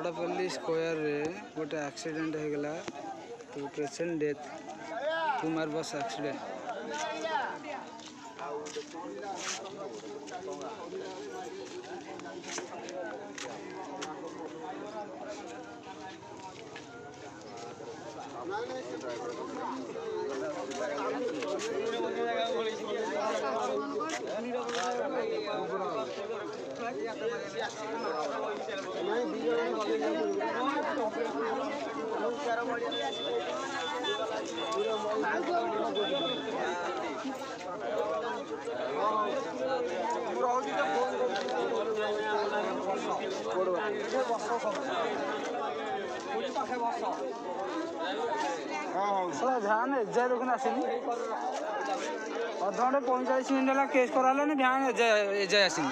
बड़पल्ली square रे गोटे accident हो गला तो पेशेंट डेथ कुमार बस एक्सीडेंट ध्यान एजाए देखुन आसनी अधघंटे 45 मिनट है केस कराने ध्यान एजाए आसनी